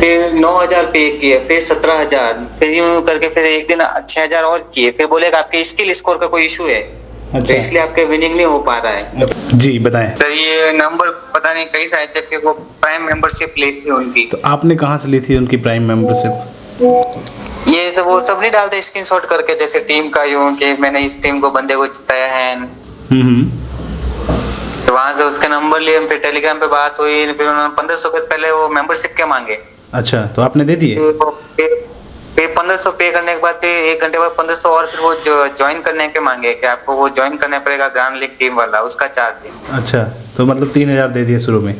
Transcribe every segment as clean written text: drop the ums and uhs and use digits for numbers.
फिर 9,000 पे किए, फिर 17,000, फिर यूं करके फिर एक दिन 6,000 और किए। फिर बोले कि आपके स्किल स्कोर का कोई इशू है, तो इसलिए आपके विनिंग नहीं हो पा रहा है। जी बताएं सर ये नंबर पता नहीं कई शायद थे, वो प्राइम मेंबरशिप ली थी उनकी। तो आपने कहाँ से ली थी उनकी प्राइम मेंबरशिप? ये सब वो सब नहीं डालते स्क्रीनशॉट करके, जैसे टीम का यूं कि मैंने इस टीम को बंदे को जिताया है। तो वहां से उसका नंबर लिए, फिर टेलीग्राम पे बात हुई, फिर उन्होंने 1,500 पहले वो मेंबरशिप के मांगे। अच्छा, तो आपने दे दिए? फिर 1,500 पे करने के बाद फिर 1 घंटे बाद 1,500 और फिर वो ज्वाइन करने के मांगे कि आपको वो ज्वाइन करना पड़ेगा ग्रांड लीग टीम वाला, उसका चार्ज है। अच्छा, तो मतलब 3,000 दे दिए शुरू में?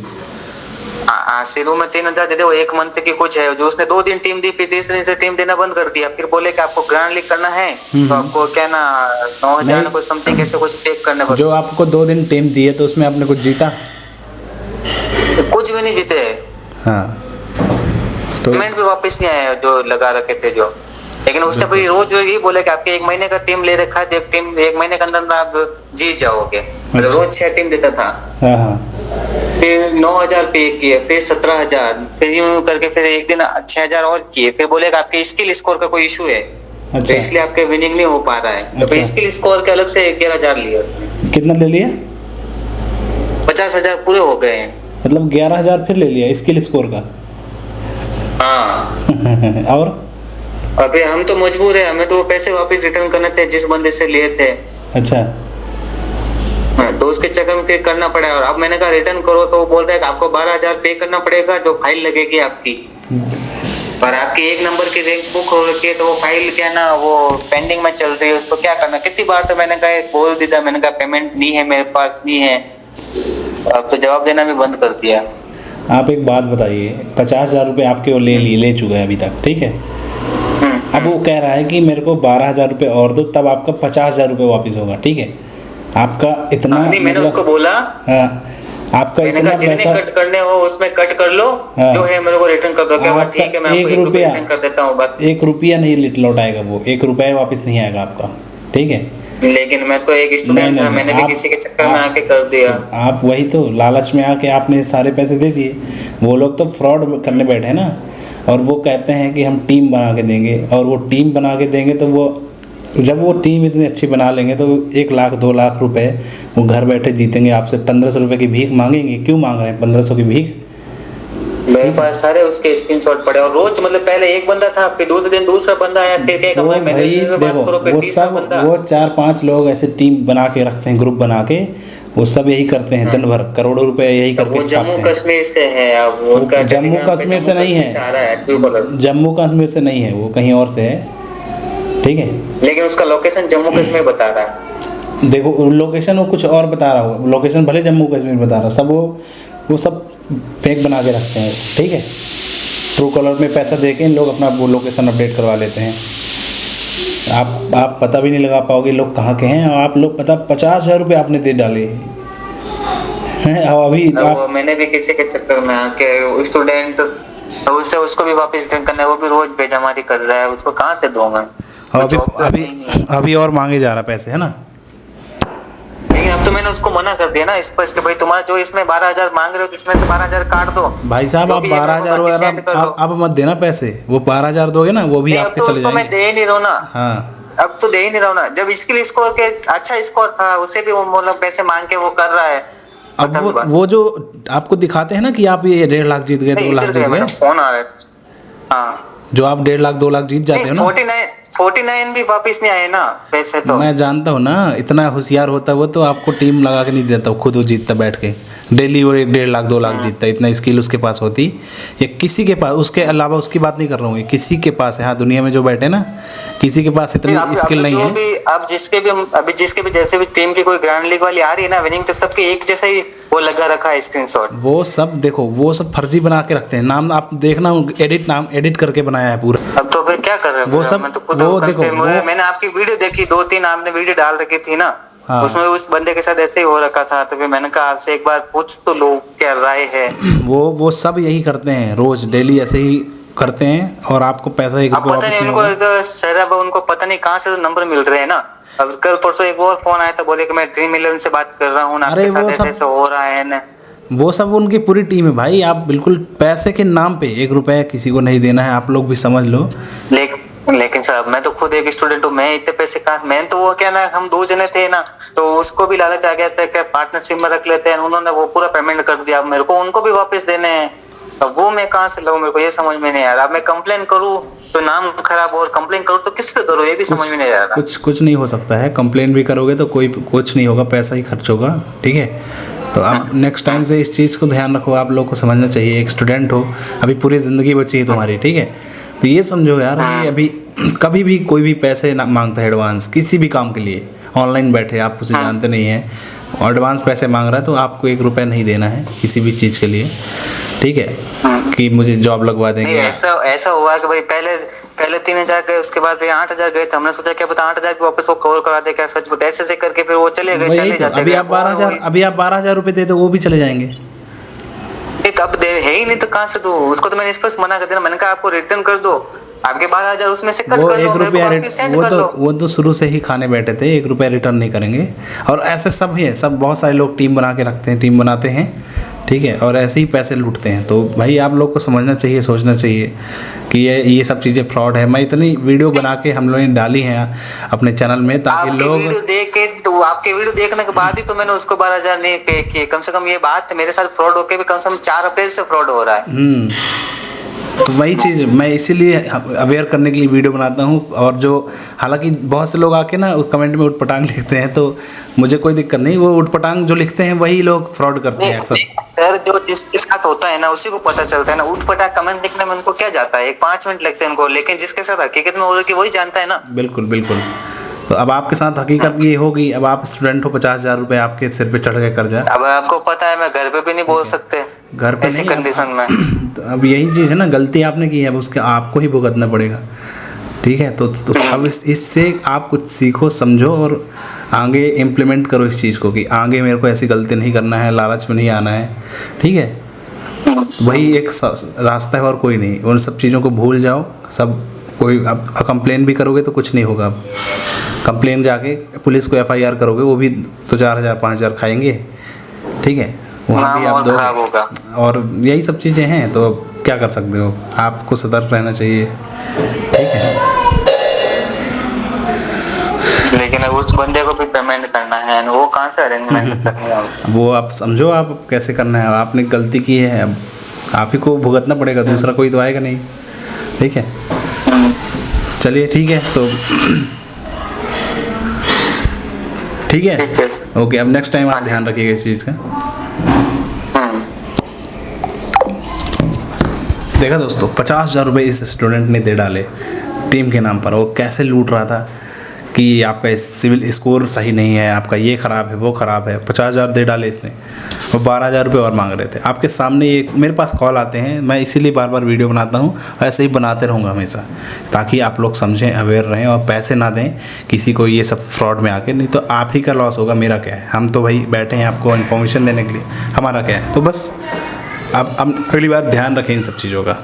शुरू में 3,000 दे दे, वो 1 मंथ की कुछ है जो उसने 2 दिन टीम दी, फिर तीसरे दिन से टीम देना बंद कर दिया। फिर बोले कि आपको ग्रांड लीग करना है तो आपको क्या ना 9,000 को समथिंग कैसे कुछ पे करने पड़ेगा। जो आपको 2 दिन टीम दी है तो उसमें आपने कुछ जीता? कुछ भी नहीं जीते। हाँ, तो पेमेंट भी वापस नहीं आया जो लगा रखे थे जो। लेकिन उसने फिर रोज यही बोला कि आपके 1 महीने का टीम ले रखा है, टीम 1 महीने के अंदर आप जीत जाओगे। मतलब रोज 6 टीम देता था। हाँ। फिर 9,000 पे किए, फिर 17,000, फिर यूं करके फिर एक दिन 6,000 और किए। फिर बोले कि आपके स्किल स्कोर का कोई इशू है, तो इसलिए आपके विनिंग नहीं हो पा रहा है। तो स्किल स्कोर के अलग से 11,000 लिया उसने। कितना ले लिया? 50,000 पूरे हो गए हैं। मतलब 11,000 फिर ले लिया स्किल स्कोर का? हाँ। और अभी हम तो मजबूर है, हमें तो वो पैसे वापस रिटर्न करने थे जिस बंदे से लिए थे। अच्छा। तो उसके चक्कर में फिर करना पड़ा। और अब मैंने कहा रिटर्न करो, तो वो बोल रहा है कि आपको 12,000 पे करना पड़ेगा, जो फाइल लगेगी आपकी। पर आपकी 1 नंबर की रैंक बुक हो रखी है, तो वो फाइल क्या ना वो पेंडिंग में चल रही है, उसको क्या करना। कितनी बार तो मैंने कहा बोल दिया, मैंने कहा पेमेंट नहीं है मेरे पास, नहीं है। अब तो जवाब देना भी बंद कर दिया। आप एक बात बताइए, 50,000 रुपये आपके वो ले चुका है अभी तक, ठीक है? अब वो कह रहा है कि मेरे को 12,000 रुपये और दो, तब आपका 50,000 रुपये वापस होगा, ठीक है? आपका इतना नहीं, मैंने उसको बोला आपका मैंने इतना कहा जितने पैसा कट करने हो उसमें कट कर लो, जो है मेरे को रिटर्न कर दो। क्या बात ठीक है, मैं आपको 1 रुपया रिटर्न कर देता हूँ। बात 1 रुपया नहीं लौटाएगा वो, 1 रुपया वापस नहीं आएगा आपका, ठीक है? लेकिन मैं तो एक स्टूडेंट था, मैंने भी किसी के चक्कर में आके कर दिया। आप वही तो लालच में आके आपने सारे पैसे दे दिए। वो लोग तो फ्रॉड करने बैठे हैं ना, और वो कहते हैं कि हम टीम बना के देंगे, और वो टीम बना के देंगे तो वो जब वो टीम इतनी अच्छी बना लेंगे तो 1 लाख 2 लाख रुपए वो घर बैठे जीतेंगे। आपसे 1,500 रुपये की भीख मांगेंगे। क्यों मांग रहे हैं 1,500 की भीख? मेरे पास सारे उसके स्क्रीनशॉट पड़े, और रोज मतलब पहले एक बंदा था, फिर दूसरे दिन दूसरा बंदा आया, फिर क्या तो भाई देखो, वो 4-5 लोग ऐसे टीम बना के रखते हैं, ग्रुप बना के, वो सब यही करते हैं दिन भर, करोड़ों रुपए यही करके वो जम्मू कश्मीर से है। अब उनका जम्मू कश्मीर से नहीं है, जम्मू कश्मीर से नहीं है, वो कहीं और से है, ठीक है? लेकिन उसका लोकेशन जम्मू कश्मीर बता रहा है। देखो लोकेशन वो कुछ और बता रहा होगा, लोकेशन भले जम्मू कश्मीर बता रहा, सब वो सब फेक बना के रखते हैं, ठीक है? ट्रू कलर में पैसा दे के लोग अपना वो लोकेशन अपडेट करवा लेते हैं। आप पता भी नहीं लगा पाओगे लोग कहाँ के हैं। आप लोग पता 50,000 रुपये आपने दे डाले हैं। अब अभी मैंने भी किसी के चक्कर में आके स्टूडेंट, उससे उसको भी वापस रिटर्न करना है, वो भी रोज बेजमारी कर रहा है, उसको कहाँ से दूं मैं? अभी और मांगे जा रहा पैसे, है ना? लेकिन अब तो मैंने उसको मना कर दिया ना स्पष्ट कि भाई तुम्हारा जो इसमें 12,000 मांग रहे हो तो इसमें से 12,000 काट दो। भाई साहब आप 12,000 अब मत देना पैसे, वो 12,000 दोगे ना वो भी आपके चले जाएंगे। मैं दे ही नहीं रहा हूँ ना। हाँ, अब तो दे ही नहीं रहा हूँ ना। जब स्किल स्कोर के अच्छा स्कोर था, उसे भी वो मतलब पैसे मांग के वो कर रहा है। अब वो जो आपको दिखाते हैं ना कि आप ये 1.5 लाख जीत गए, 2 लाख जीत गए, फोन आ रहा है। हाँ, जो आप 1.5 लाख 2 लाख जीत जाते हो ना, 49 भी वापिस नहीं आए ना पैसे। तो मैं जानता हूँ ना, इतना होशियार होता वो तो आपको टीम लगा के नहीं देता, खुद वो जीतता बैठ के डेली, वो 1.5 लाख 2 लाख जीतता। इतना स्किल उसके पास होती या किसी के पास, उसके अलावा उसकी बात नहीं कर रहा हूँ, किसी के पास है। हाँ, दुनिया में जो बैठे ना, किसी के पास इतनी स्किल नहीं है। अब जिसके भी जैसे भी टीम की कोई ग्रैंड लीग वाली आ रही है ना विनिंग, तो सबके एक जैसा ही वो लगा रखा है स्क्रीनशॉट। वो सब देखो, वो सब फर्जी बना के रखते हैं। नाम आप देखना, नाम एडिट करके बनाया है पूरा। अब तो फिर क्या कर रहे हैं वो सब? वो देखो, मैंने आपकी वीडियो देखी, 2-3 आपने वीडियो डाल रखी थी ना। हाँ। उसमें उस बंदे के साथ ऐसे ही हो रखा था, तो फिर मैंने कहा आपसे एक बार पूछ तो लो क्या राय है। वो सब यही करते हैं, रोज डेली ऐसे ही करते हैं, और आपको पैसा 1 रुपया पता नहीं उनको उनको पता नहीं कहाँ से नंबर मिल रहे हैं ना। अब कल परसों एक और फोन आया था, बोले कि मैं ड्रीम 11 से बात कर रहा हूँ, आपके साथ ऐसे हो रहा है ना। वो सब उनकी पूरी टीम है भाई। आप बिल्कुल पैसे के नाम पे 1 रुपया किसी को नहीं देना है, आप लोग भी समझ लो। लेकिन साहब मैं तो खुद एक स्टूडेंट हूँ, मैं इतने पैसे कहाँ, मैं तो वो क्या ना, हम 2 जने थे ना, तो उसको भी लालच आ गया था कि पार्टनरशिप में रख लेते हैं, उन्होंने वो पूरा पेमेंट कर दिया, अब मेरे को उनको भी वापस देने हैं, अब वो मैं कहाँ से लाऊं, मेरे को ये समझ में नहीं आ रहा। अब मैं कंप्लेन करूँ तो नाम खराब, और कंप्लेन करूँ तो किस पे करूँ, ये भी समझ में नहीं आ रहा। कुछ नहीं हो सकता है, कंप्लेन भी करोगे तो कुछ नहीं होगा, पैसा ही खर्च होगा, ठीक है। तो आप नेक्स्ट टाइम से इस चीज़ को ध्यान रखो, आप लोग को समझना चाहिए। एक स्टूडेंट हो, अभी पूरी ज़िंदगी बची है तुम्हारी, ठीक है। तो ये समझो यार कि अभी कभी भी कोई भी पैसे ना मांगता है एडवांस किसी भी काम के लिए, ऑनलाइन बैठे आप उसे जानते नहीं हैं और एडवांस पैसे मांग रहा है, तो आपको 1 रुपया नहीं देना है किसी भी चीज़ के लिए, ठीक है। कि मुझे जॉब लगवा देंगे। ऐसा हुआ कि भाई पहले 3,000 गए, उसके बाद फिर 8,000 गए, तो हमने सोचा क्या पता 8,000 भी वापस वो कवर करा दे क्या, सच बता, ऐसे करके फिर वो चले गए, चले जाते। अभी आप 12,000 रुपये दे दो, वो भी चले जाएंगे। अब दे है ही नहीं तो कहाँ से दो, उसको तो मैंने स्पष्ट मना कर दिया, मैंने कहा आपको रिटर्न कर दो, आपके 12,000 उसमें से कट कर लो, मेरे को वापस सेंड कर लो। वो तो शुरू से ही खाने बैठे थे, 1 रुपया रिटर्न नहीं करेंगे। और ऐसे सब है, सब बहुत सारे लोग टीम बना के रखते हैं, टीम बनाते हैं, ठीक है, और ऐसे ही पैसे लूटते हैं। तो भाई आप लोग को समझना चाहिए, सोचना चाहिए कि ये सब चीज़ें फ्रॉड है। मैं इतनी वीडियो बना के हम लोगों ने डाली हैं अपने चैनल में, ताकि लोग वीडियो देख के, तो आपके वीडियो देखने के बाद ही तो मैंने उसको 12,000 नहीं पे किए। कम से कम ये बात मेरे साथ फ्रॉड होके भी कम से कम 4 अप्रैल से फ्रॉड हो रहा है। तो वही चीज़ मैं इसीलिए अवेयर करने के लिए वीडियो बनाता हूँ। और जो हालांकि बहुत से लोग आके ना उस कमेंट में उटपटांग लिखते हैं, तो मुझे कोई दिक्कत नहीं, वो उटपटांग जो लिखते हैं वही लोग फ्रॉड करते हैं अक्सर। सर जो जिसके साथ होता है ना उसी को पता चलता है ना, उटपटांग कमेंट लिखने में उनको क्या जाता है, 5 मिनट लगते हैं उनको, लेकिन जिसके साथ हकीकत में हो रही है वही जानता है ना। बिल्कुल बिल्कुल। तो अब आपके साथ हकीकत ये होगी, अब आप स्टूडेंट हो, 50,000 रुपये आपके सिर पे चढ़ के कर्जा। अब आपको पता है मैं घर पे भी नहीं बोल सकते, घर पे ऐसी नहीं कंडीशन में। तो अब यही चीज़ है ना, गलती आपने की है, अब उसके आपको ही भुगतना पड़ेगा, ठीक है। तो अब इससे आप कुछ सीखो, समझो और आगे इम्प्लीमेंट करो इस चीज़ को, कि आगे मेरे को ऐसी गलती नहीं करना है, लालच में नहीं आना है, ठीक है। वही एक रास्ता है और कोई नहीं। उन सब चीज़ों को भूल जाओ सब। कोई अब कंप्लेन भी करोगे तो कुछ नहीं होगा। अब कंप्लेन जाके पुलिस को FIR करोगे, वो भी तो 4,000 5,000 खाएंगे, ठीक है, वहाँ भी आप दो। और यही सब चीज़ें हैं, तो क्या कर सकते हो, आपको सतर्क रहना चाहिए, ठीक है। लेकिन अब उस बंदे को भी पेमेंट करना है, वो कहाँ से अरेंजमेंट करना है, वो आप समझो आप कैसे करना है। आपने गलती की है, अब आप ही को भुगतना पड़ेगा, दूसरा कोई तो आएगा नहीं, ठीक है। चलिए ठीक है, तो ठीक है, ओके। अब नेक्स्ट टाइम आप ध्यान रखिएगा इस चीज़ का। देखा दोस्तों, 50,000 रुपये इस स्टूडेंट ने दे डाले टीम के नाम पर। वो कैसे लूट रहा था कि आपका सिविल स्कोर सही नहीं है, आपका ये ख़राब है, वो ख़राब है। 50,000 दे डाले इसने, वो 12,000 रुपये और मांग रहे थे आपके सामने। एक मेरे पास कॉल आते हैं, मैं इसीलिए बार बार वीडियो बनाता हूँ, ऐसे ही बनाते रहूँगा हमेशा, ताकि आप लोग समझें, अवेयर रहें और पैसे ना दें किसी को ये सब फ्रॉड में आके। नहीं तो आप ही का लॉस होगा, मेरा क्या है। हम तो भाई बैठे हैं आपको इन्फॉर्मेशन देने के लिए, हमारा क्या है। तो बस अब अगली बार ध्यान रखें इन सब चीज़ों का।